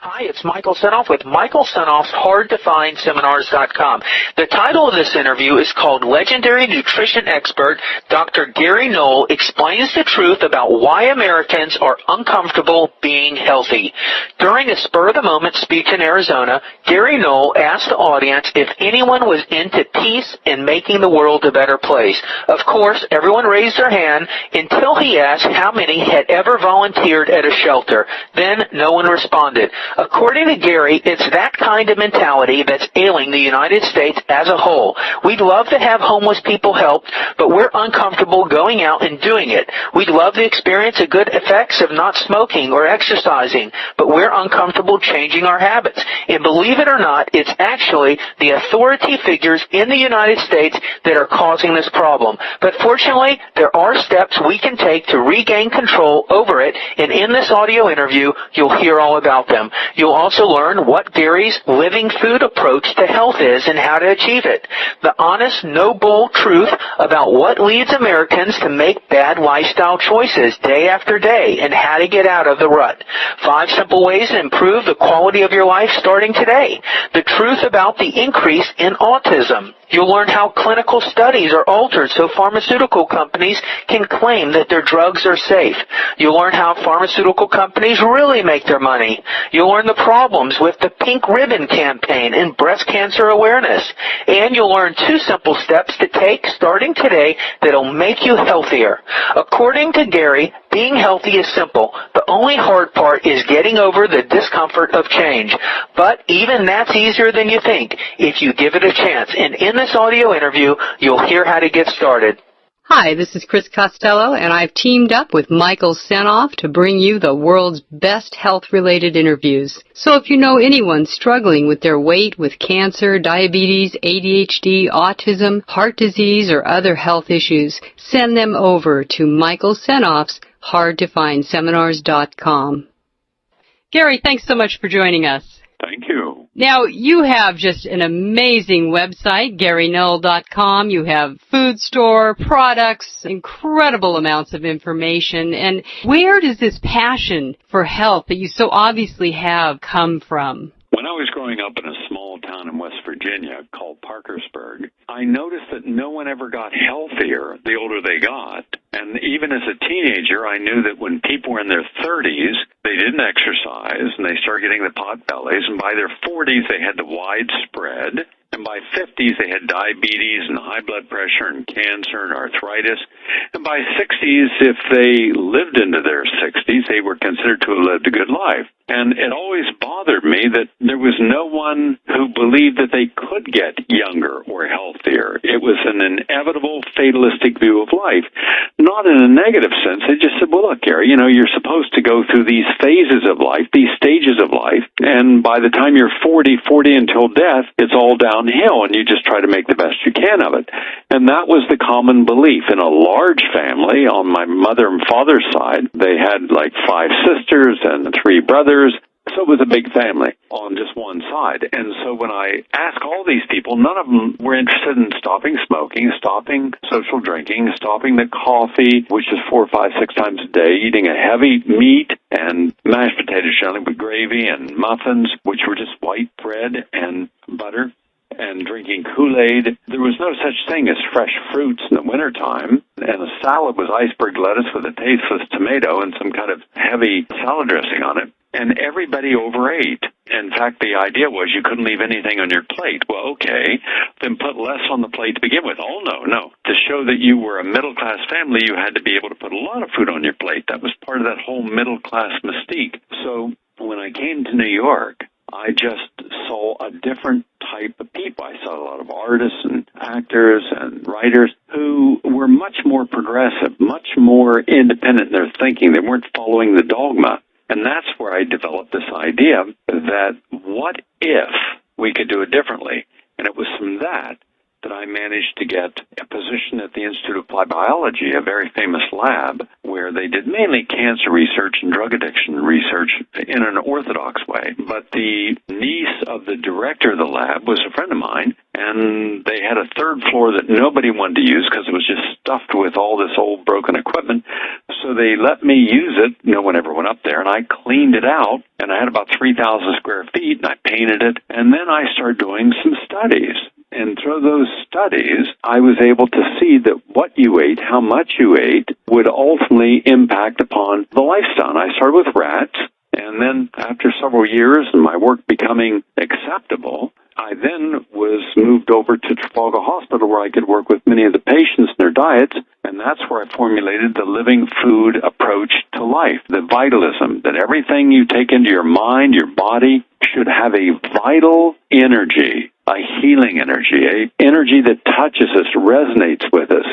Hi, it's Michael Senoff with Michael Senoff's HardToFindSeminars.com. The title of this interview is called Legendary Nutrition Expert Dr. Gary Null Explains the Truth About Why Americans Are Uncomfortable Being Healthy. During a spur-of-the-moment speech in Arizona, Gary Null asked the audience if anyone was into peace and making the world a better place. Of course, everyone raised their hand until he asked how many had ever volunteered at a shelter. Then no one responded. According to Gary, it's that kind of mentality that's ailing the United States as a whole. We'd love to have homeless people helped, but we're uncomfortable going out and doing it. We'd love to experience the good effects of not smoking or exercising, but we're uncomfortable changing our habits. And believe it or not, it's actually the authority figures in the United States that are causing this problem. But fortunately, there are steps we can take to regain control over it, and in this audio interview, you'll hear all about them. You'll also learn what Gary's living food approach to health is and how to achieve it. The honest, no-bull truth about what leads Americans to make bad lifestyle choices day after day and how to get out of the rut. 5 simple ways to improve the quality of your life starting today. The truth about the increase in autism. You'll learn how clinical studies are altered so pharmaceutical companies can claim that their drugs are safe. You'll learn how pharmaceutical companies really make their money. You'll learn the problems with the Pink Ribbon campaign and breast cancer awareness. And you'll learn 2 simple steps to take starting today that'll make you healthier. According to Gary, being healthy is simple. The only hard part is getting over the discomfort of change. But even that's easier than you think if you give it a chance. And in this audio interview, you'll hear how to get started. Hi, this is Chris Costello, and I've teamed up with Michael Senoff to bring you the world's best health-related interviews. So if you know anyone struggling with their weight, with cancer, diabetes, ADHD, autism, heart disease, or other health issues, send them over to Michael Senoff's HardToFindSeminars.com. Gary, thanks so much for joining us. Thank you. Now, you have just an amazing website, GaryNull.com. You have food store, products, incredible amounts of information. And where does this passion for health that you so obviously have come from? When I was growing up in a small town in West Virginia called Parkersburg, I noticed that no one ever got healthier the older they got. And even as a teenager, I knew that when people were in their 30s, they didn't exercise, and they started getting the pot bellies, and by their 40s, they had the widespread, and by 50s, they had diabetes and high blood pressure and cancer and arthritis, and by 60s, if they lived into their 60s, they were considered to have lived a good life. And it always bothered me that there was no one who believed that they could get younger or healthier. It was an inevitable, fatalistic view of life. Not in a negative sense. They just said, well, look, Gary, you're supposed to go through these phases of life, these stages of life, and by the time you're 40 until death, it's all downhill, and you just try to make the best you can of it. And that was the common belief. In a large family, on my mother and father's side, they had like 5 sisters and 3 brothers. So it was a big family on just one side. And so when I asked all these people, none of them were interested in stopping smoking, stopping social drinking, stopping the coffee, which is 4, 5, 6 times a day, eating a heavy meat and mashed potatoes generally with gravy and muffins, which were just white bread and butter, and drinking Kool-Aid. There was no such thing as fresh fruits in the wintertime, and a salad was iceberg lettuce with a tasteless tomato and some kind of heavy salad dressing on it. And everybody overate. In fact, the idea was you couldn't leave anything on your plate. Well, okay, then put less on the plate to begin with. Oh, no. To show that you were a middle-class family, you had to be able to put a lot of food on your plate. That was part of that whole middle-class mystique. So when I came to New York, I just saw a different type of people. I saw a lot of artists and actors and writers who were much more progressive, much more independent in their thinking. They weren't following the dogma. And that's where I developed this idea that what if we could do it differently? And it was from that I managed to get a position at the Institute of Applied Biology, a very famous lab, where they did mainly cancer research and drug addiction research in an orthodox way. But the niece of the director of the lab was a friend of mine, and they had a 3rd floor that nobody wanted to use because it was just stuffed with all this old broken equipment. So they let me use it. No one ever went up there, and I cleaned it out, and I had about 3,000 square feet, and I painted it, and then I started doing some studies. And through those studies, I was able to see that what you ate, how much you ate, would ultimately impact upon the lifestyle. And I started with rats, and then after several years and my work becoming acceptable, I then was moved over to Trafalgar Hospital where I could work with many of the patients and their diets, and that's where I formulated the living food approach to life, the vitalism, that everything you take into your mind, your body, should have a vital energy, a healing energy, an energy that touches us, resonates with us,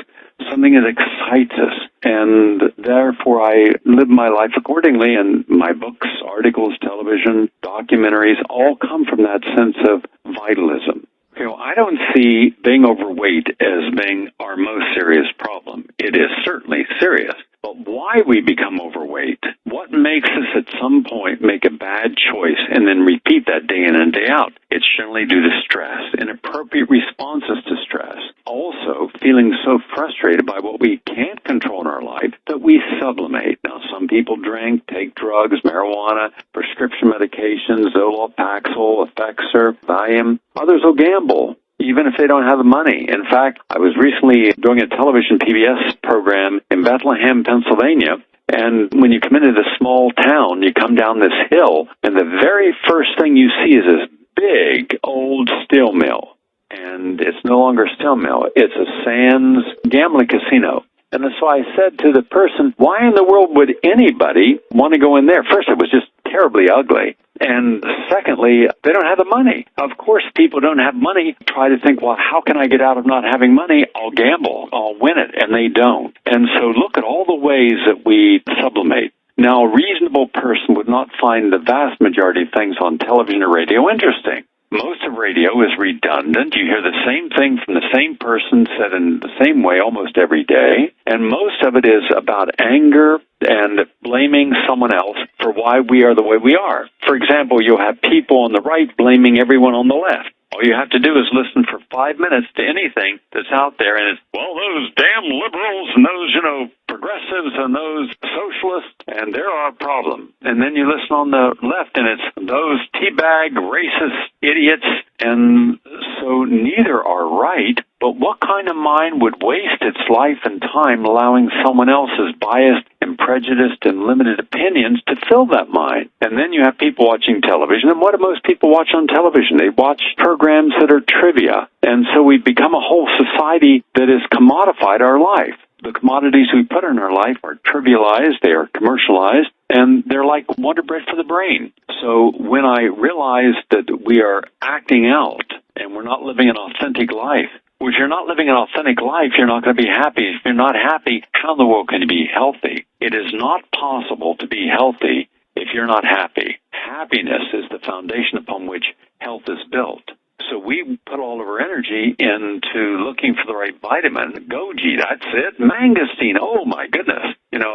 something that excites us. And therefore I live my life accordingly, and my books, articles, television, documentaries all come from that sense of vitalism. You know, I don't see being overweight as being our most serious problem. It is certainly serious. But why we become overweight, what makes us at some point make a bad choice and then repeat that day in and day out? It's generally due to stress, inappropriate responses to stress. Also, feeling so frustrated by what we can't control in our life that we sublimate. Now, some people drink, take drugs, marijuana, prescription medications, Zoloft, Paxil, Effexor, Valium. Others will gamble, even if they don't have the money. In fact, I was recently doing a television PBS program in Bethlehem, Pennsylvania, and when you come into this small town, you come down this hill, and the very first thing you see is this big old steel mill. And it's no longer a steel mill. It's a Sands gambling casino. And so I said to the person, why in the world would anybody want to go in there? First, it was just terribly ugly. And secondly, they don't have the money. Of course, people don't have money. Try to think, well, how can I get out of not having money? I'll gamble. I'll win it. And they don't. And so look at all the ways that we sublimate. Now, a reasonable person would not find the vast majority of things on television or radio interesting. Most of radio is redundant. You hear the same thing from the same person said in the same way almost every day. And most of it is about anger and blaming someone else for why we are the way we are. For example, you'll have people on the right blaming everyone on the left. All you have to do is listen for 5 minutes to anything that's out there, and it's, well, those damn liberals and those, progressives and those socialists, and they're our problem. And then you listen on the left, and it's those teabag, racist idiots, and so neither are right. But what kind of mind would waste its life and time allowing someone else's biased and prejudiced and limited opinions to fill that mind? And then you have people watching television. And what do most people watch on television? They watch programs that are trivia. And so we've become a whole society that has commodified our life. The commodities we put in our life are trivialized, they are commercialized, and they're like Wonder Bread for the brain. So when I realized that we are acting out and we're not living an authentic life, if you're not living an authentic life, you're not going to be happy. If you're not happy, how in the world can you be healthy? It is not possible to be healthy if you're not happy. Happiness is the foundation upon which health is built. So we put all of our energy into looking for the right vitamin. Goji, that's it. Mangosteen, oh my goodness.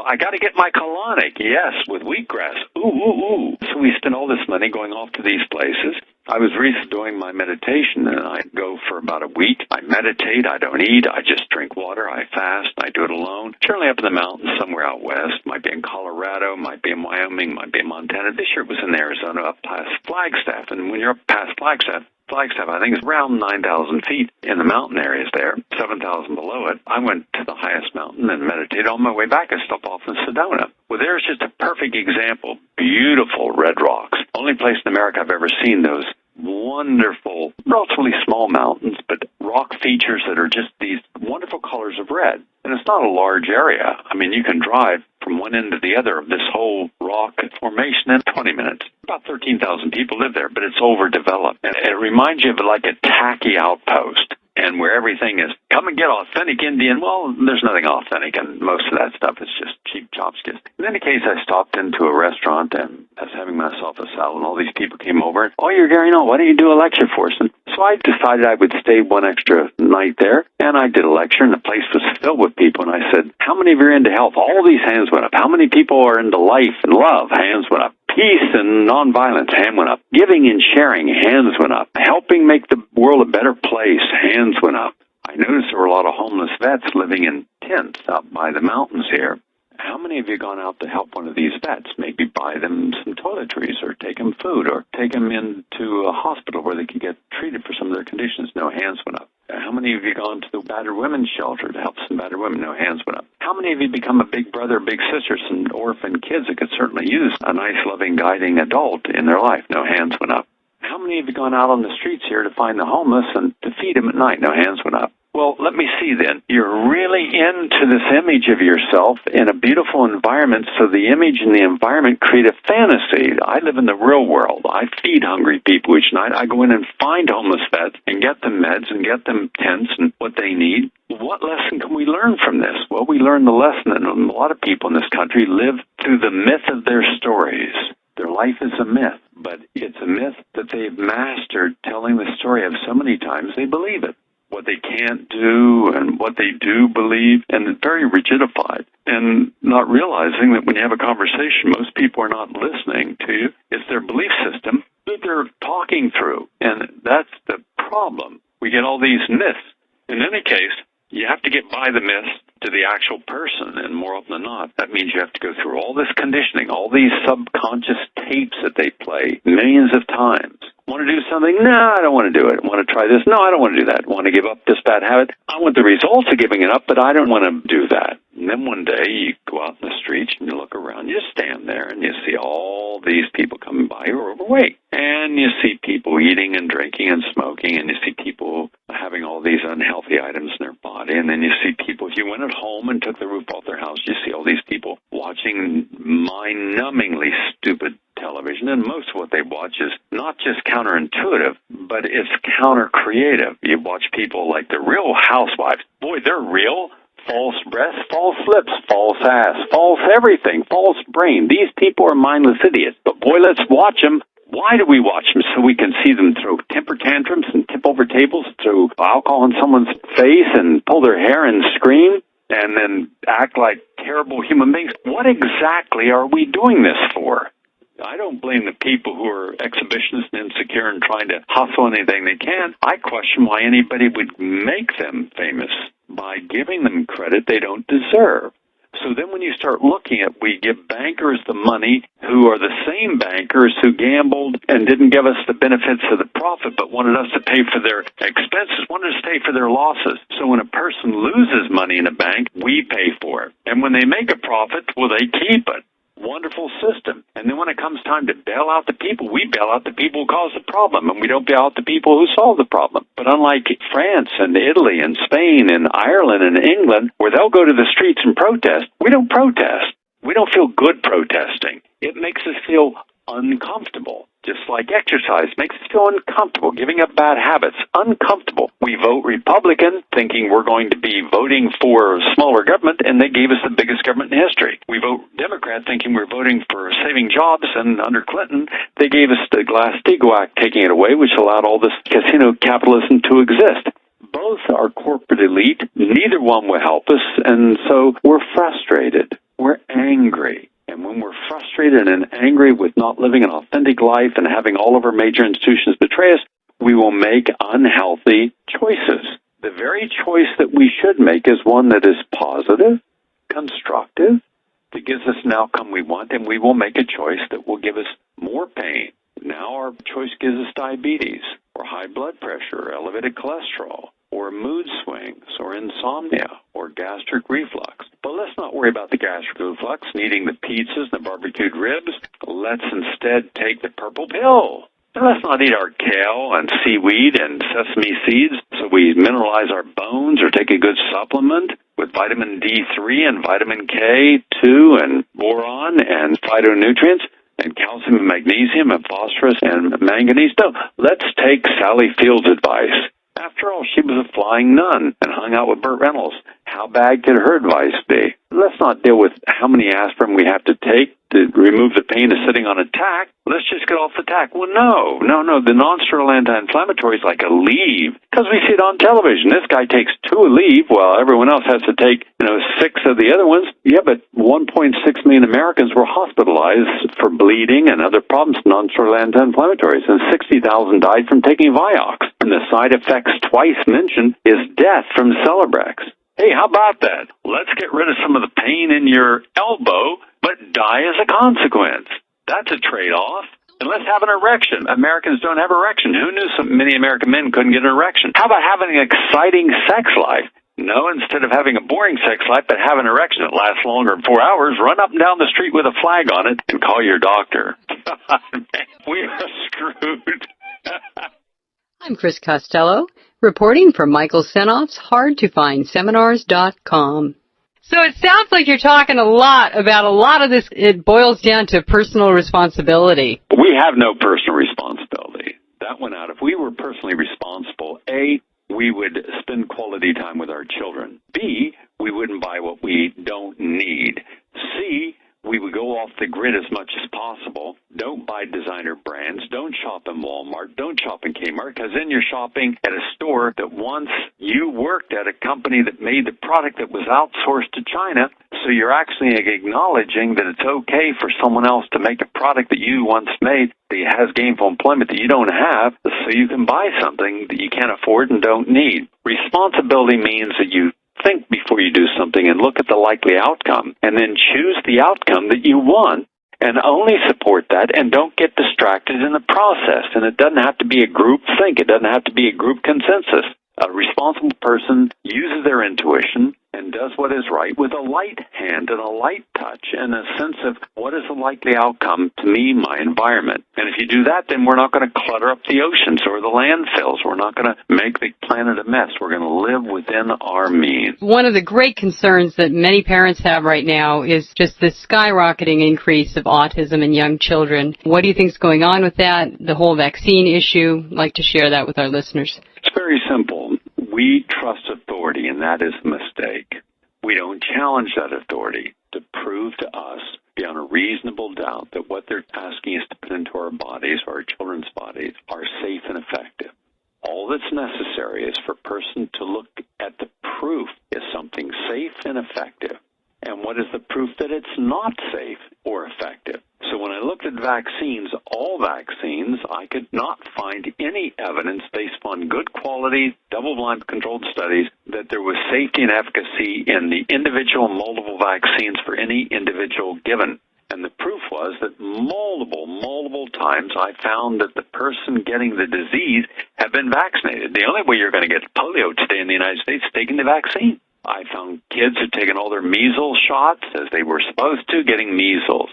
I got to get my colonic. Yes, with wheatgrass. Ooh. So we spend all this money going off to these places. I was recently doing my meditation, and I go for about a week. I meditate. I don't eat. I just drink water. I fast. I do it alone. Generally up in the mountains somewhere out west. Might be in Colorado. Might be in Wyoming. Might be in Montana. This year it was in Arizona up past Flagstaff. And when you're up past Flagstaff, I think it's around 9,000 feet in the mountain areas there, 7,000 below it. I went to the highest mountain and meditated. On my way back, I stopped off in Sedona. Well, there's just a perfect example. Beautiful red rocks. Only place in America I've ever seen those wonderful, relatively small mountains, but rock features that are just these wonderful colors of red. And it's not a large area. I mean, you can drive from one end to the other of this whole rock formation in 20 minutes. About 13,000 people live there, but it's overdeveloped. And it reminds you of like a tacky outpost. And where everything is, come and get authentic Indian. Well, there's nothing authentic, and most of that stuff is just cheap chopsticks. In any case, I stopped into a restaurant and I was having myself a salad, and all these people came over. Oh, you're Gary Null. Why don't you do a lecture for us? And so I decided I would stay one extra night there, and I did a lecture, and the place was filled with people. And I said, how many of you are into health? All these hands went up. How many people are into life and love? Hands went up. Peace and nonviolence, hand went up. Giving and sharing, hands went up. Helping make the world a better place, hands went up. I noticed there were a lot of homeless vets living in tents out by the mountains here. How many of you gone out to help one of these vets? Maybe buy them some toiletries or take them food or take them into a hospital where they could get treated for some of their conditions? No hands went up. How many of you gone to the battered women's shelter to help some battered women? No hands went up. How many of you become a big brother, big sister, some orphan kids that could certainly use a nice, loving, guiding adult in their life? No hands went up. How many of you gone out on the streets here to find the homeless and to feed them at night? No hands went up. Well, let me see then. You're really into this image of yourself in a beautiful environment, so the image and the environment create a fantasy. I live in the real world. I feed hungry people each night. I go in and find homeless vets and get them meds and get them tents and what they need. What lesson can we learn from this? Well, we learn the lesson that a lot of people in this country live through the myth of their stories. Their life is a myth, but it's a myth that they've mastered telling the story of so many times they believe it. What they can't do and what they do believe, and it's very rigidified. And not realizing that when you have a conversation, most people are not listening to you. It's their belief system that they're talking through. And that's the problem. We get all these myths. In any case, you have to get by the myths to the actual person, and more often than not, that means you have to go through all this conditioning, all these subconscious tapes that they play millions of times. Want to do something? No, I don't want to do it. Want to try this? No, I don't want to do that. Want to give up this bad habit? I want the results of giving it up, but I don't want to do that. And then one day you go out in the streets and you look around, you stand there and you see all these people coming by who are overweight. And you see people eating and drinking and smoking, and you see people having all these unhealthy items in their body. And then you see people, if you went at home and took the roof off their house, you see all these people watching mind-numbingly stupid television, and most of what they watch is not just counterintuitive, but it's counter-creative. You watch people like the Real Housewives. Boy, they're real. False breasts, false lips, false ass, false everything, false brain. These people are mindless idiots. But boy, let's watch them. Why do we watch them? So we can see them throw temper tantrums and tip over tables, throw alcohol in someone's face and pull their hair and scream, and then act like terrible human beings. What exactly are we doing this for? I don't blame the people who are exhibitionists and insecure and trying to hustle anything they can. I question why anybody would make them famous by giving them credit they don't deserve. So then when you start looking at, we give bankers the money who are the same bankers who gambled and didn't give us the benefits of the profit but wanted us to pay for their expenses, wanted us to pay for their losses. So when a person loses money in a bank, we pay for it. And when they make a profit, well, they keep it. Wonderful system. And then when it comes time to bail out the people, we bail out the people who cause the problem, and we don't bail out the people who solve the problem. But unlike France and Italy and Spain and Ireland and England, where they'll go to the streets and protest, we don't protest. We don't feel good protesting. It makes us feel uncomfortable. Just like exercise makes us feel uncomfortable. Giving up bad habits, uncomfortable. We vote Republican thinking we're going to be voting for smaller government, and they gave us the biggest government in history. We vote Democrat thinking we're voting for saving jobs, and under Clinton, they gave us the Glass-Steagall Act taking it away, which allowed all this casino capitalism to exist. Both are corporate elite. Neither one will help us, and so we're frustrated. We're angry. And when we're frustrated and angry with not living an authentic life and having all of our major institutions betray us, we will make unhealthy choices. The very choice that we should make is one that is positive, constructive, that gives us an outcome we want, and we will make a choice that will give us more pain. Now our choice gives us diabetes, or high blood pressure, or elevated cholesterol, or mood swings, or insomnia, or gastric reflux. But let's not worry about the gastric reflux and eating the pizzas and the barbecued ribs. Let's instead take the purple pill. And let's not eat our kale and seaweed and sesame seeds so we mineralize our bones, or take a good supplement with vitamin D3 and vitamin K2 and boron and phytonutrients and calcium and magnesium and phosphorus and manganese. No, let's take Sally Field's advice. After all, she was a flying nun and hung out with Burt Reynolds. How bad could her advice be? Let's not deal with how many aspirin we have to take to remove the pain of sitting on a tack. Let's just get off the tack. Well, no. The non-steroidal anti-inflammatory is like a leave, because we see it on television. This guy takes 2 Aleve while everyone else has to take, 6 of the other ones. Yeah, but 1.6 million Americans were hospitalized for bleeding and other problems, non-steroidal anti-inflammatories, and 60,000 died from taking Vioxx. And the side effects twice mentioned is death from Celebrex. Hey, how about that? Let's get rid of some of the pain in your elbow, but die as a consequence. That's a trade-off. And let's have an erection. Americans don't have erection. Who knew so many American men couldn't get an erection? How about having an exciting sex life? No, instead of having a boring sex life, but have an erection that lasts longer than 4 hours, run up and down the street with a flag on it and call your doctor. We are screwed. I'm Chris Costello, reporting from Michael Senoff's HardToFindSeminars.com. So it sounds like you're talking a lot about a lot of this. It boils down to personal responsibility. We have no personal responsibility. That went out. If we were personally responsible, A, we would spend quality time with our children. B, we wouldn't buy what we don't need. C, we would go off the grid as much as possible. Don't buy designer brands. Don't shop in Walmart. Don't shop in Kmart, because then you're shopping at a store that once you worked at a company that made the product that was outsourced to China. So you're actually acknowledging that it's okay for someone else to make a product that you once made that has gainful employment that you don't have, so you can buy something that you can't afford and don't need. Responsibility means that you think before you do something and look at the likely outcome and then choose the outcome that you want and only support that and don't get distracted in the process. And it doesn't have to be a group think. It doesn't have to be a group consensus. A responsible person uses their intuition and does what is right with a light hand and a light touch and a sense of what is the likely outcome to me, my environment. And if you do that, then we're not going to clutter up the oceans or the landfills. We're not going to make the planet a mess. We're going to live within our means. One of the great concerns that many parents have right now is just the skyrocketing increase of autism in young children. What do you think is going on with that? The whole vaccine issue? I'd like to share that with our listeners. It's very simple. We trust authority, and that is a mistake. We don't challenge that authority to prove to us beyond a reasonable doubt that what they're asking us to put into our bodies, or our children's bodies, are safe and effective. All that's necessary is for a person to look at the proof. Is something safe and effective? And what is the proof that it's not safe or effective? So when I looked at vaccines, all vaccines, I could not find any evidence based on good quality, double-blind controlled studies that there was safety and efficacy in the individual multiple vaccines for any individual given. And the proof was that multiple times I found that the person getting the disease had been vaccinated. The only way you're going to get polio today in the United States is taking the vaccine. I found kids who'd taken all their measles shots as they were supposed to, getting measles,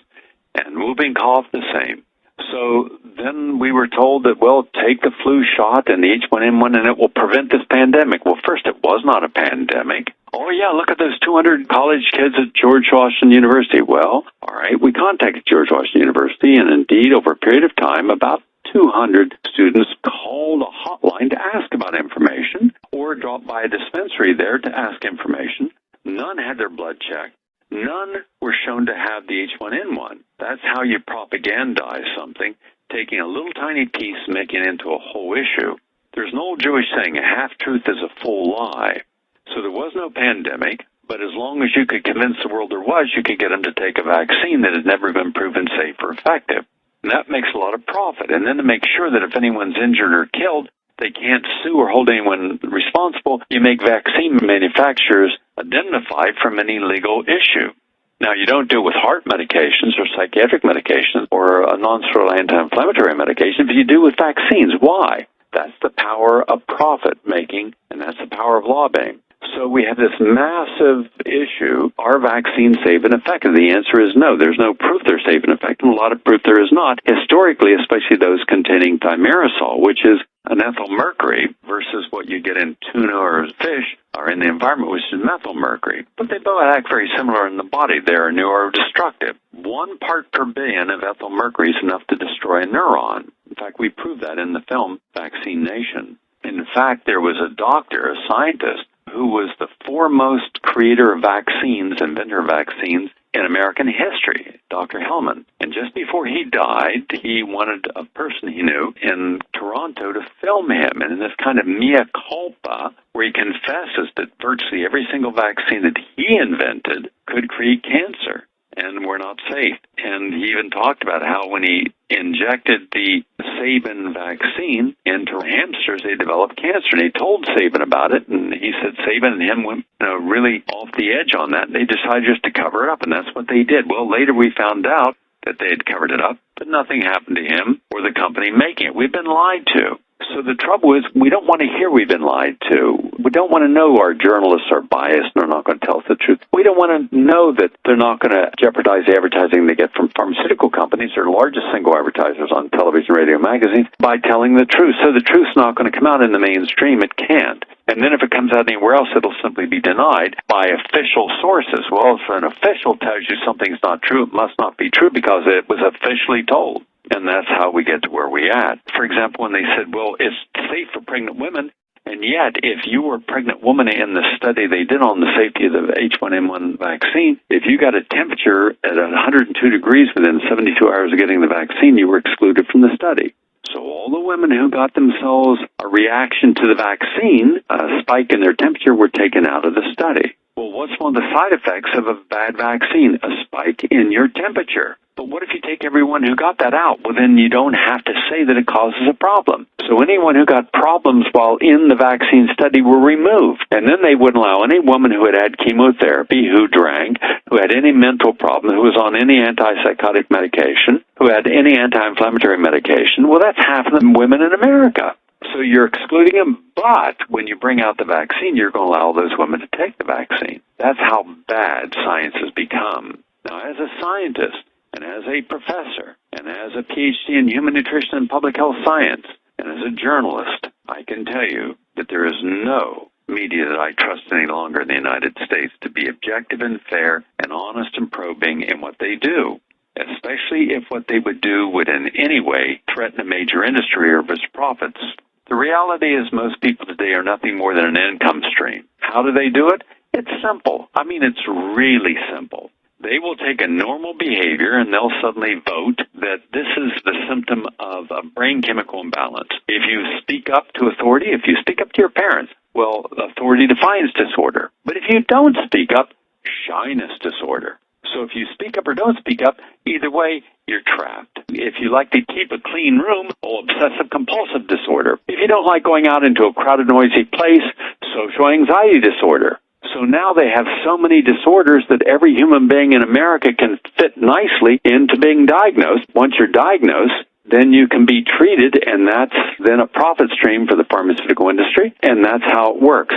and whooping cough the same. So then we were told that, well, take the flu shot and the H1N1 and it will prevent this pandemic. Well, first, it was not a pandemic. Oh, yeah, look at those 200 college kids at George Washington University. Well, all right, we contacted George Washington University, and indeed, over a period of time, about 200 students called a hotline to ask about information or dropped by a dispensary there to ask information. None had their blood checked. None were shown to have the H1N1. That's how you propagandize something, taking a little tiny piece and making it into a whole issue. There's an old Jewish saying, a half-truth is a full lie. So there was no pandemic, but as long as you could convince the world there was, you could get them to take a vaccine that had never been proven safe or effective. And that makes a lot of profit. And then to make sure that if anyone's injured or killed, they can't sue or hold anyone responsible, you make vaccine manufacturers indemnify from any legal issue. Now, you don't do it with heart medications or psychiatric medications or a non-steroidal anti-inflammatory medication, but you do with vaccines. Why? That's the power of profit-making, and that's the power of lobbying. So we have this massive issue. Are vaccines safe and effective? The answer is no. There's no proof they're safe and effective, and a lot of proof there is not. Historically, especially those containing thimerosal, which is an ethyl mercury, versus what you get in tuna or fish or in the environment, which is methyl mercury. But they both act very similar in the body. They're neurodestructive. 1 part per billion of ethyl mercury is enough to destroy a neuron. In fact, we proved that in the film Vaccine Nation. In fact, there was a doctor, a scientist, who was the foremost creator of vaccines, inventor of vaccines in American history, Dr. Hellman. And just before he died, he wanted a person he knew in Toronto to film him. And in this kind of mea culpa, where he confesses that virtually every single vaccine that he invented could create cancer. and were not safe. And he even talked about how when he injected the Sabin vaccine into hamsters, they developed cancer. And he told Sabin about it, and he said Sabin and him went really off the edge on that. They decided just to cover it up, and that's what they did. Well, later we found out that they had covered it up, but nothing happened to him or the company making it. We've been lied to. So the trouble is, we don't want to hear we've been lied to. We don't want to know our journalists are biased and are not going to tell us the truth. We don't want to know that they're not going to jeopardize the advertising they get from pharmaceutical companies, their largest single advertisers on television, radio, magazines, by telling the truth. So the truth's not going to come out in the mainstream. It can't. And then if it comes out anywhere else, it'll simply be denied by official sources. Well, if an official tells you something's not true, it must not be true because it was officially told. And that's how we get to where we're at. For example, when they said, well, it's safe for pregnant women, and yet if you were a pregnant woman in the study they did on the safety of the H1N1 vaccine, if you got a temperature at 102 degrees within 72 hours of getting the vaccine, you were excluded from the study. So all the women who got themselves a reaction to the vaccine, a spike in their temperature, were taken out of the study. Well, what's one of the side effects of a bad vaccine? A spike in your temperature. But what if you take everyone who got that out? Well, then you don't have to say that it causes a problem. So anyone who got problems while in the vaccine study were removed. And then they wouldn't allow any woman who had had chemotherapy, who drank, who had any mental problem, who was on any antipsychotic medication, who had any anti-inflammatory medication. Well, that's half of the women in America. So you're excluding them, but when you bring out the vaccine, you're going to allow those women to take the vaccine. That's how bad science has become. Now, as a scientist, and as a professor, and as a PhD in human nutrition and public health science, and as a journalist, I can tell you that there is no media that I trust any longer in the United States to be objective and fair and honest and probing in what they do, especially if what they would do would in any way threaten a major industry or its profits. The reality is most people today are nothing more than an income stream. How do they do it? It's simple. I mean, it's really simple. They will take a normal behavior and they'll suddenly vote that this is the symptom of a brain chemical imbalance. If you speak up to authority, if you speak up to your parents, well, authority defines disorder. But if you don't speak up, shyness disorder. So if you speak up or don't speak up, either way, you're trapped. If you like to keep a clean room, obsessive-compulsive disorder. If you don't like going out into a crowded, noisy place, social anxiety disorder. So now they have so many disorders that every human being in America can fit nicely into being diagnosed. Once you're diagnosed, then you can be treated, and that's then a profit stream for the pharmaceutical industry, and that's how it works.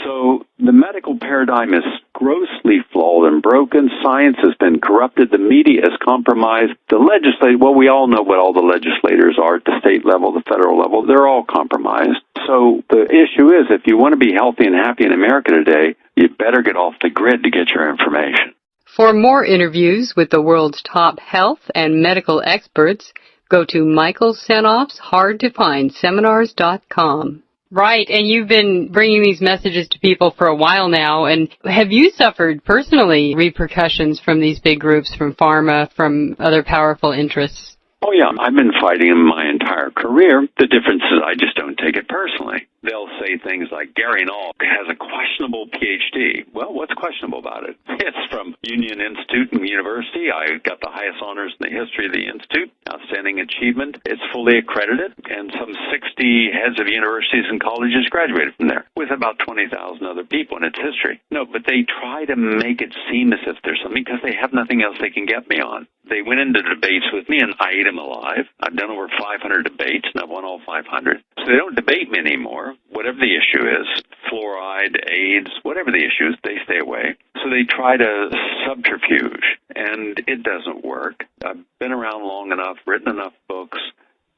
So the medical paradigm is grossly flawed and broken. Science has been corrupted. The media is compromised. The legislature, well, we all know what all the legislators are at the state level, the federal level. They're all compromised. So the issue is, if you want to be healthy and happy in America today, you better get off the grid to get your information. For more interviews with the world's top health and medical experts, go to Michael Senoff's HardToFindSeminars.com. Right, and you've been bringing these messages to people for a while now, and have you suffered personally repercussions from these big groups, from pharma, from other powerful interests? Oh, yeah, I've been fighting them my entire career. The difference is I just don't take it personally. They'll say things like, Gary Null has a questionable PhD. Well, what's questionable about it? It's from Union Institute and University. I got the highest honors in the history of the Institute. Outstanding achievement. It's fully accredited, and some 60 heads of universities and colleges graduated from there, with about 20,000 other people in its history. No, but they try to make it seem as if there's something because they have nothing else they can get me on. They went into debates with me, and I ate them alive. I've done over 500 debates, and I've won all 500. So they don't debate me anymore. Whatever the issue is, fluoride, AIDS, whatever the issue is, they stay away. So they try to subterfuge, and it doesn't work. I've been around long enough, written enough books,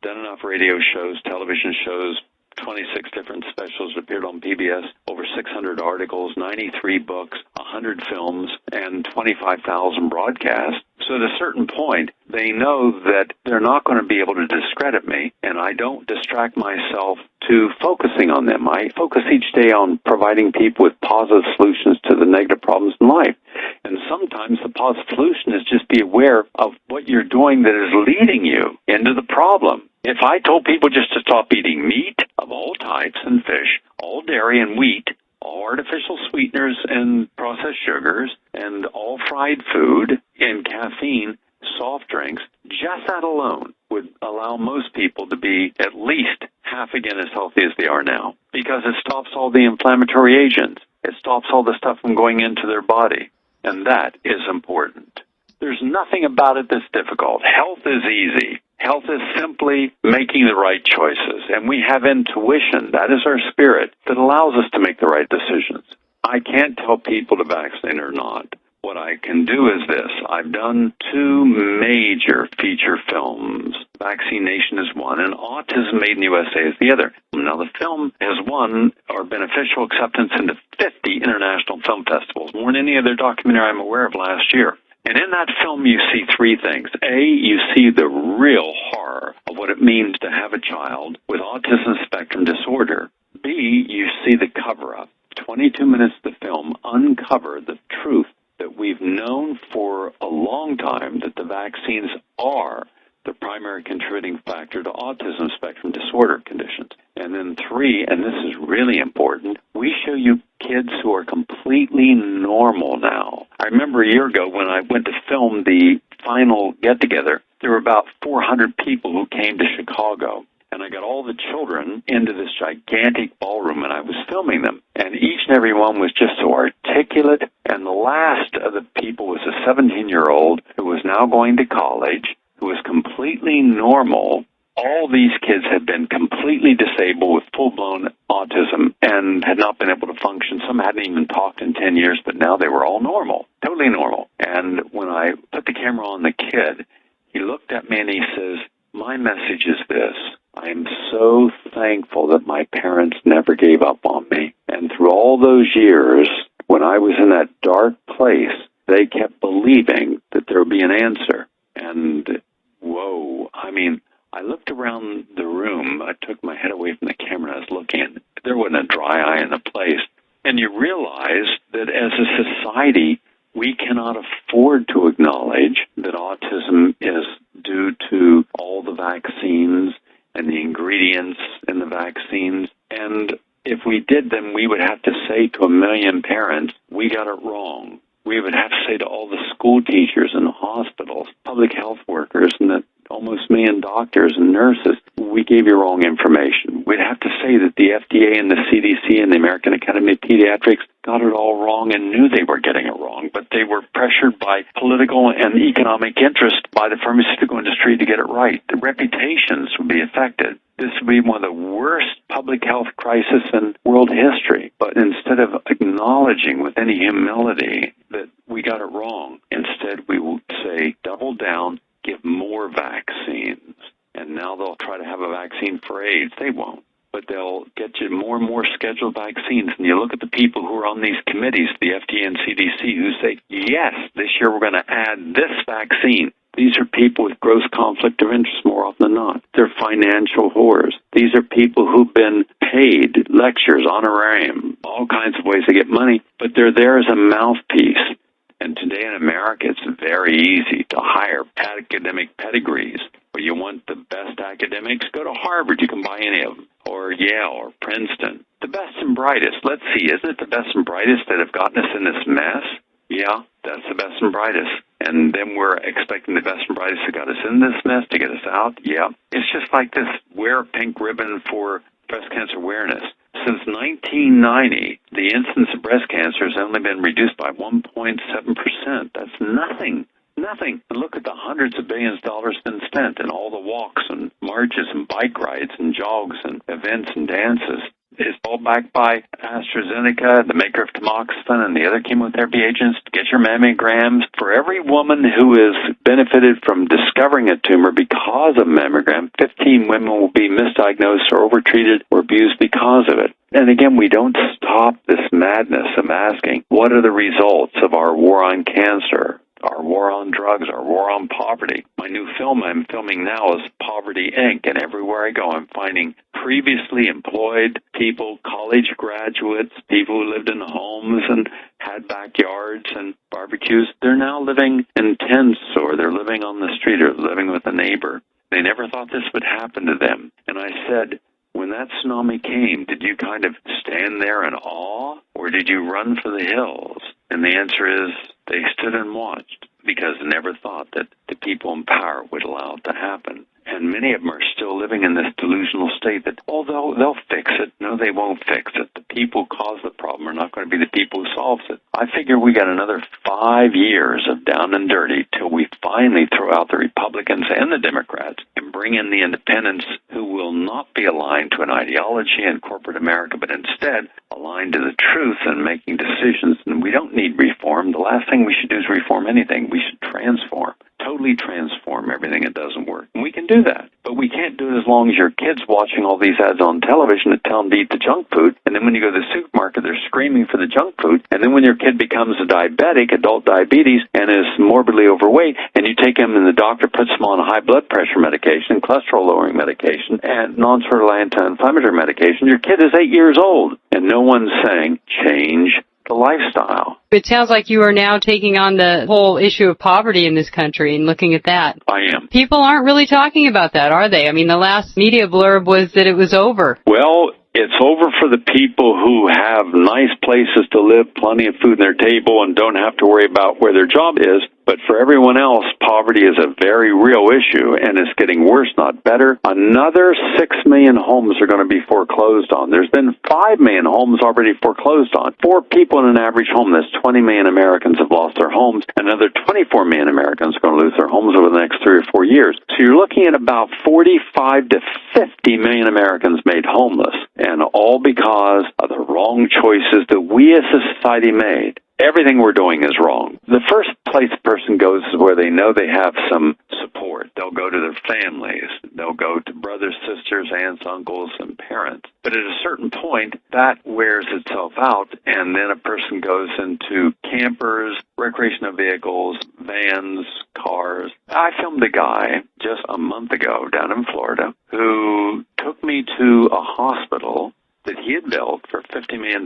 done enough radio shows, television shows, 26 different specials appeared on PBS, over 600 articles, 93 books, 100 films, and 25,000 broadcasts. So at a certain point, they know that they're not going to be able to discredit me, and I don't distract myself to focusing on them. I focus each day on providing people with positive solutions to the negative problems in life. And sometimes the positive solution is just be aware of what you're doing that is leading you into the problem. If I told people just to stop eating meat of all types and fish, all dairy and wheat, all artificial sweeteners and processed sugars, and all fried food, and caffeine, soft drinks, just that alone would allow most people to be at least half again as healthy as they are now, because it stops all the inflammatory agents. It stops all the stuff from going into their body, and that is important. There's nothing about it that's difficult. Health is easy. Health is simply making the right choices, and we have intuition. That is our spirit that allows us to make the right decisions. I can't tell people to vaccinate or not. What I can do is this. I've done 2 major feature films. Vaccination is one, and Autism Made in the USA is the other. Now, the film has won our beneficial acceptance into 50 international film festivals, more than any other documentary I'm aware of last year. And in that film, you see 3 things. A, you see the real horror of what it means to have a child with autism spectrum disorder. B, you see the cover-up. 22 minutes of the film uncover the truth that we've known for a long time, that the vaccines are the primary contributing factor to autism spectrum disorder conditions. And then 3, and this is really important, we show you kids who are completely normal now. I remember a year ago when I went to film the final get-together, there were about 400 people who came to Chicago. And I got all the children into this gigantic ballroom, and I was filming them. And each and every one was just so articulate. And the last of the people was a 17-year-old who was now going to college, who was completely normal. All these kids had been completely disabled with full-blown autism and had not been able to function. Some hadn't even talked in 10 years, but now they were all normal, totally normal. And when I put the camera on the kid, he looked at me and he says, "My message is this. I am so thankful that my parents never gave up on me. And through all those years, when I was in that dark place, they kept believing that there would be an answer." And, whoa, I mean, I looked around the room. I took my head away from the camera. I was looking. There wasn't a dry eye in the place. And you realize that as a society, we cannot afford to acknowledge that autism is due to all the vaccines and the ingredients in the vaccines. And if we did, then we would have to say to 1 million parents, we got it wrong. We would have to say to all the school teachers and hospitals, public health workers, and the almost 1 million doctors and nurses, we gave you wrong information. We'd have to say that the FDA and the CDC and the American Academy of Pediatrics got it all wrong and knew they were getting it wrong, but they were pressured by political and economic interest by the pharmaceutical industry to get it right. The reputations would be affected. This would be one of the worst public health crises in world history. But instead of acknowledging with any humility that we got it wrong, instead we will say, double down, give more vaccines. And now they'll try to have a vaccine for AIDS. They won't. But they'll get you more and more scheduled vaccines. And you look at the people who are on these committees, the FDA and CDC, who say, yes, this year we're going to add this vaccine. These are people with gross conflict of interest more often than not. They're financial whores. These are people who've been paid lectures, honorarium, all kinds of ways to get money, but they're there as a mouthpiece. And today in America, it's very easy to hire academic pedigrees. Where you want the best academics, go to Harvard. You can buy any of them. Or Yale or Princeton. The best and brightest. Let's see, isn't it the best and brightest that have gotten us in this mess? Yeah, that's the best and brightest. And then we're expecting the best and brightest that got us in this mess to get us out? Yeah. It's just like this wear a pink ribbon for breast cancer awareness. Since 1990, the incidence of breast cancer has only been reduced by 1.7%. That's nothing. Nothing. And look at the hundreds of billions of dollars been spent in all the walks and marches and bike rides and jogs and events and dances. It's all backed by AstraZeneca, the maker of tamoxifen, and the other chemotherapy agents. Get your mammograms. For every woman who has benefited from discovering a tumor because of mammogram, 15 women will be misdiagnosed or overtreated or abused because of it. And again, we don't stop this madness of asking, what are the results of our war on cancer? Our war on drugs, our war on poverty. My new film I'm filming now is Poverty, Inc., and everywhere I go I'm finding previously employed people, college graduates, people who lived in homes and had backyards and barbecues. They're now living in tents, or they're living on the street, or living with a neighbor. They never thought this would happen to them. And I said, when that that tsunami came, did you kind of stand there in awe, or did you run for the hills? And the answer is they stood and watched, because they never thought that the people in power would allow it to happen. And many of them are still living in this delusional state that, oh, they'll fix it. No, they won't fix it. The people who cause the problem are not going to be the people who solves it. I figure we got another 5 years of down and dirty till we finally throw out the Republicans and the Democrats and bring in the independents who will not be aligned to an ideology in corporate America, but instead aligned to the truth and making decisions. And we don't need reform. The last thing we should do is reform anything. We should transform. Totally transform everything that doesn't work. And we can do that. But we can't do it as long as your kid's watching all these ads on television that tell them to eat the junk food. And then when you go to the supermarket, they're screaming for the junk food. And then when your kid becomes a diabetic, adult diabetes, and is morbidly overweight, and you take him and the doctor puts him on high blood pressure medication, cholesterol-lowering medication, and non-steroidal anti-inflammatory medication, your kid is 8 years old. And no one's saying, change the lifestyle. It sounds like you are now taking on the whole issue of poverty in this country and looking at that. I am. People aren't really talking about that, are they? I mean, the last media blurb was that it was over. Well, it's over for the people who have nice places to live, plenty of food on their table, and don't have to worry about where their job is. But for everyone else, poverty is a very real issue, and it's getting worse, not better. Another 6 million homes are going to be foreclosed on. There's been 5 million homes already foreclosed on. 4 people in an average home. That's 20 million Americans have lost their homes. Another 24 million Americans are going to lose their homes over the next 3 or 4 years. So you're looking at about 45 to 50 million Americans made homeless, and all because of the wrong choices that we as a society made. Everything we're doing is wrong. The first place a person goes is where they know they have some support. They'll go to their families. They'll go to brothers, sisters, aunts, uncles, and parents. But at a certain point, that wears itself out, and then a person goes into campers, recreational vehicles, vans, cars. I filmed a guy just a month ago down in Florida who took me to a hospital that he had built for $50 million,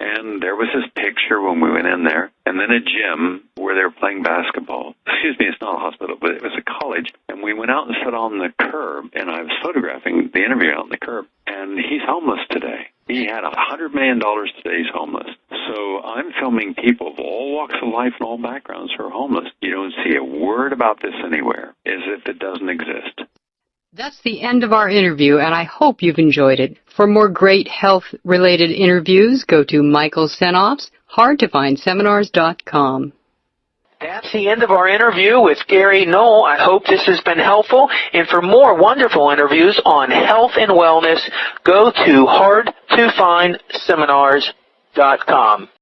and there was his picture when we went in there, and then a gym where they were playing basketball. Excuse me, it's not a hospital, but it was a college, and we went out and sat on the curb, and I was photographing the interview out on the curb, and he's homeless today. He had $100 million today, he's homeless. So I'm filming people of all walks of life and all backgrounds who are homeless. You don't see a word about this anywhere, as if it doesn't exist. That's the end of our interview, and I hope you've enjoyed it. For more great health-related interviews, go to Michael Senoff's hardtofindseminars.com. That's the end of our interview with Gary Null. I hope this has been helpful. And for more wonderful interviews on health and wellness, go to hardtofindseminars.com.